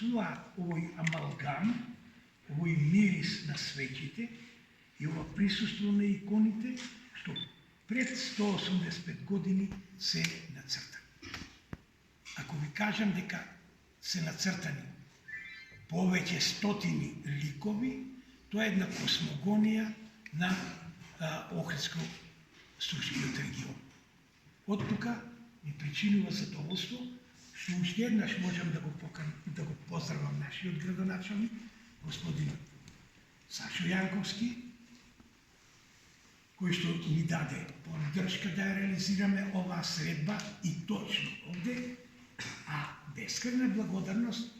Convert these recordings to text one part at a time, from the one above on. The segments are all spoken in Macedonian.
присуствува овој амалгам, овој мирис на свеќите и ова присуство на иконите, што пред 185 години се нацртани. Ако ви кажам дека се нацртани повеќе стотини ликови, тоа е една космогонија на Охридско-Сурскиот регион. Од тука ми причинува задоволство што уште еднаш можам да го поздравам нашиот градоначалник, господин Сашо Јанковски, кој што ни даде поддршка да ја реализираме оваа средба и точно овде, а бескрена благодарност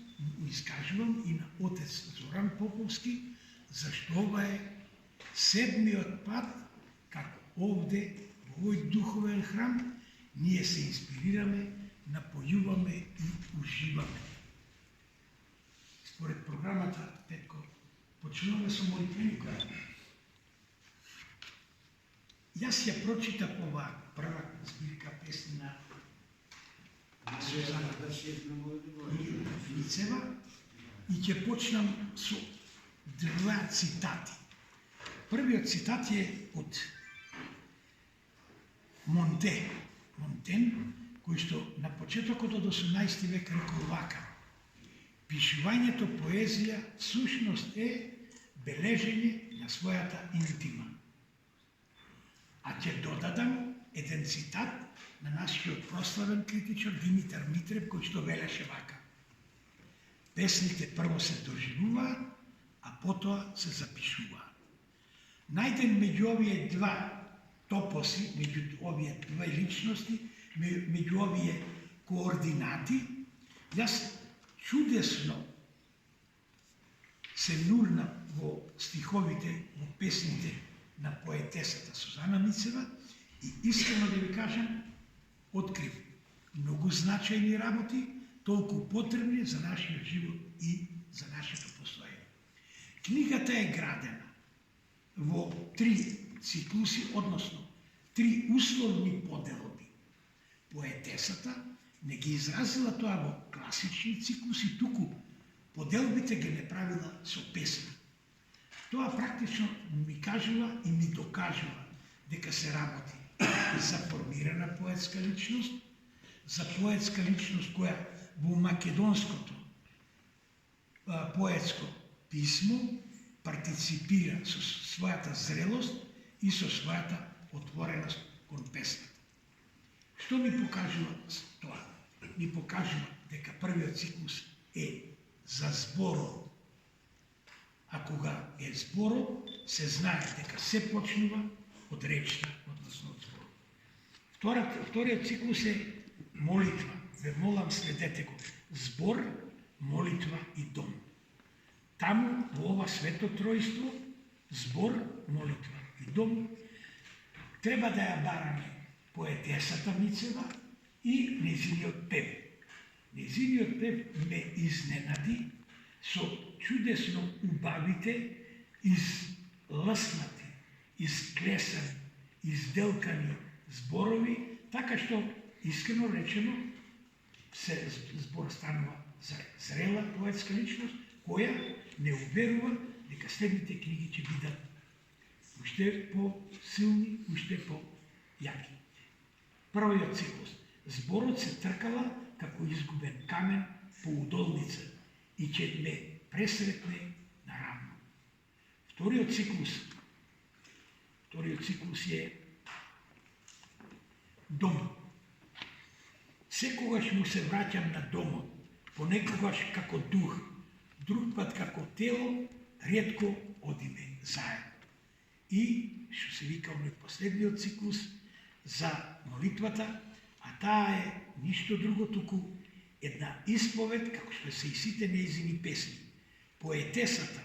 искажувам и на отец Зоран Поповски, зашто ова е седмиот пат како овде во овој духовен храм ние се инспирираме, напојуваме и уживаме. Според програмата, Петко, почнуваме со молитвеникот. Јас ја прочитав ова прва збирка песни на Сузана Ницева и ќе почнам со два цитати. Првиот цитат е од Монтен, кој што на почетокот од 18 век рекол вака: пишувањето поезија сушност е бележење на својата интима. А ќе додадам еден цитат на нашиот прославен критичар Димитар Митрев, кој што велеше вака: песните прво се доживуваат, а потоа се запишуваат. Најден меѓу овие два топоси, меѓу овие две личности, меѓу овие координати, јас чудесно се нурнам во стиховите, во песните на поетесата Сузана Ницева и искрено да ви кажам, открив многу значајни работи, толку потребни за нашиот живот и за нашето постоење. Книгата е градена во три циклуси, односно три условни поделби. Поетесата не ги изразила тоа во класични циклуси, туку поделбите ги не правила со песни. Тоа практично ми кажува и ми докажува дека се работи за формирана поетска личност, за поетска личност која во македонското поетско писмо партиципира со својата зрелост и со својата отвореност кон песната. Што ми покажува тоа? Ми покажува дека првиот циклус е за зборот. А кога е зборот, се знае дека се почнува од речта, односно од зборот. Вториот циклус е молитва. Ве молам, следете го. Збор, молитва и дом. Таму, во ова свето тројство, збор, молитва и дом, треба да ја бараме поетесата Ницева и незиниот пев. Незиниот пев ме изненади со чудесно убавите, изласнати, изклесани, изделкани зборови, така што, искрено речено, збор станува за зрела поетска личност, која не уверува дека следните книги ќе бидат уште по-силни, уште по-јаки. Првиот циклус. Зборот се тркала како изгубен камен по удолница и ќе ме пресретне наравно. Вториот циклус е дом. Секогаш му се враќам на домот, понекогаш како дух, друг пат како тело, ретко одиме заедно. И, што се вика оној последниот циклус, за молитвата, а таа е ништо друго, туку една исповед, како што се и сите нејзини песни. Поетесата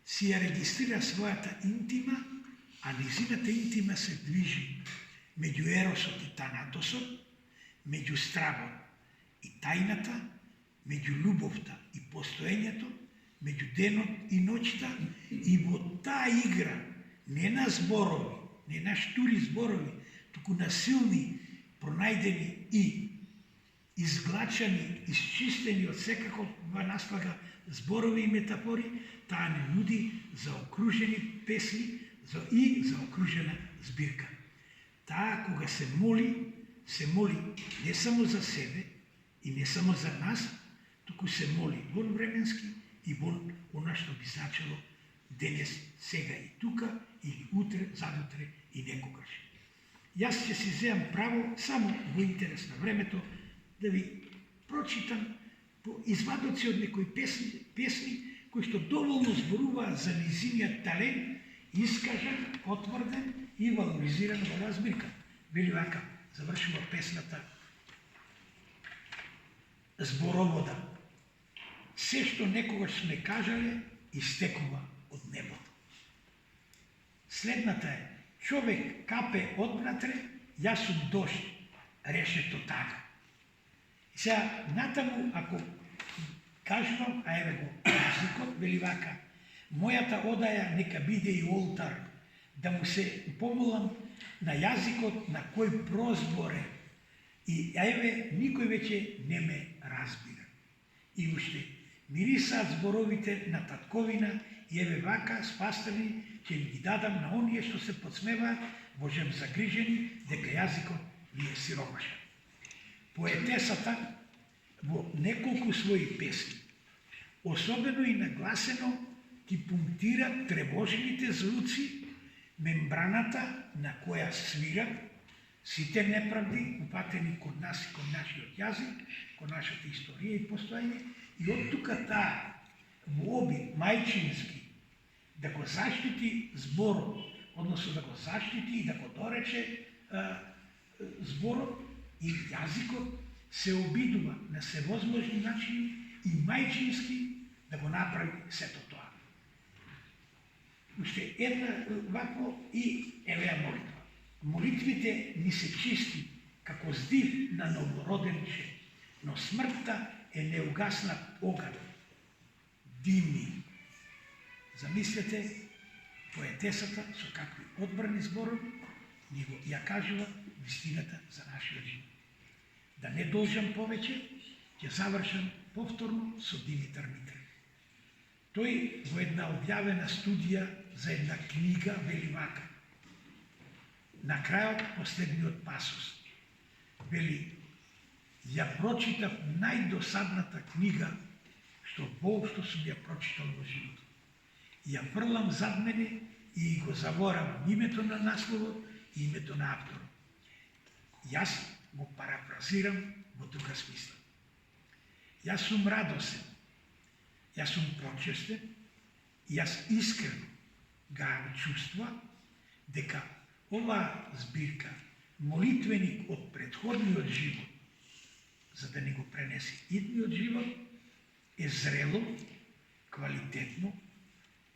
си ја регистрира својата интима, а незината интима се движи меѓу еросот и танатосот, меѓу стравот и тајната, меѓу љубовта и постоењето, меѓу денот и ноќта, и во таа игра не на зборови, не на штури зборови, туку на силни, пронајдени и изглачани, изчистени од секаква наслага зборови и метафори, таа не нуди заокружени песни и заокружена збирка. Таа кога се моли не само за себе и не само за нас, туку се моли вонвременски и вон она што би значило денес, сега и тука, или утре, задутре и некогаш. Јас ќе си земам право само во интерес на времето да ви прочитам извадоци од некои песни кои што доволно зборуваат за низиниот талент, искажан, потврден и валоризиран во оваа збирка. Вели вака, завршува песната зборовода. Се што некогаш сме кажале, истекува од небото. Следната е, човек капе однатре, јас сум дожд, решето така. И сега, натаму, ако кажувам, а еве го јазикот, вели вака, мојата одаја нека биде и олтар, да му се помолам на јазикот на кој прозборе. И еве, никој веќе не ме разбира. И уште, мирисаат зборовите на татковина и еве вака, спастрани, ќе им ги дадам на оние што се подсмеваат, Божем загрижени, дека јазикот ни е сиромашен. Поетесата во неколку своји песни, особено и нагласено, ги пунктира тревожните звуци, мембраната на која свират сите неправди, упатени кон нас и кон нашиот јазик, кон нашата историја и постојање, и од тука таа во обид мајчински да го заштити зборот, односно да го заштити и да го дорече зборот и јазикот, се обидува на севозможни начини и мајчински да го направи сето тоа. Уште една вакво и евеа молитва. Молитвите ни се чисти како здив на новороденче, но смртта е неугаснат оган. Димни. Замислете, поетесата со какви одбрани зборови ни го ја кажува вистината за нашиот живот. Да не должам повеќе, ќе завршам повторно со Димитар Митрев. Тој во една објавена студија за една книга вели вака. На крајот последниот пасос. Вели, ја прочитав најдосадната книга што воопшто сум ја прочитал во животот. Ја фрлам зад мене и го заворам името на насловот и името на авторот. Јас го парафразирам во тука смисла. Јас сум радосен, јас сум почестен, јас искрено гаам чувства дека оваа збирка, молитвеник од претходниот живот, за да не го пренесе идниот живот, е зрело, квалитетно,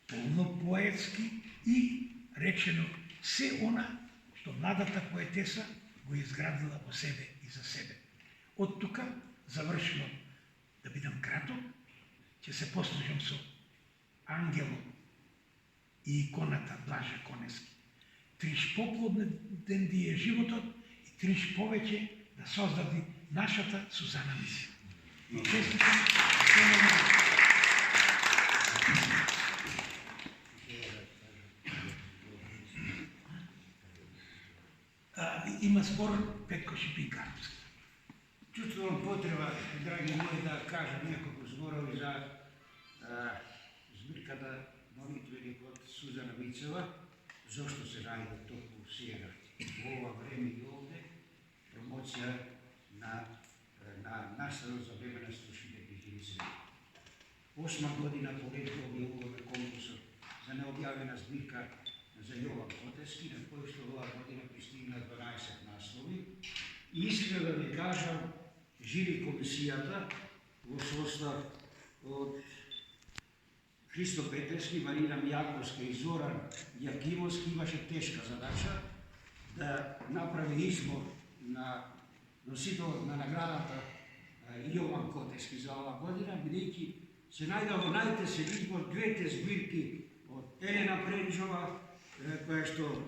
полно поетски и речено се она што младата поетеса го изградила во себе и за себе. Од тука завршувам, да бидам краток, ќе се послужам со ангелот и иконата Блаже Конески. Триш поплоден ди е животот и триш повеќе да создади нашата Сузана мисија. И честитам има спор Петко Шипинкарски. Чувствувам потреба, драги мои, да кажам неколку зборови за збирката молитвени од Сузана Мицева, зошто се најде токму сега, во ова време и овде, промоција на наставот за време на струшните дефиниции. 8 година поред објавуваме конкурсот за необјавена збирка за Јован Котески, на кој што оваа година пристигна 12 наслови. И искрено да ви кажам, жири комисијата во состав од Христо Петерски, Марина Мијаковска и Зоран Јакимовски имаше тешка задача да направи избор на носител на наградата Јован Котески за оваа година, бидејќи се најде во најтесен избор двете збирки од Елена Пренџова, која што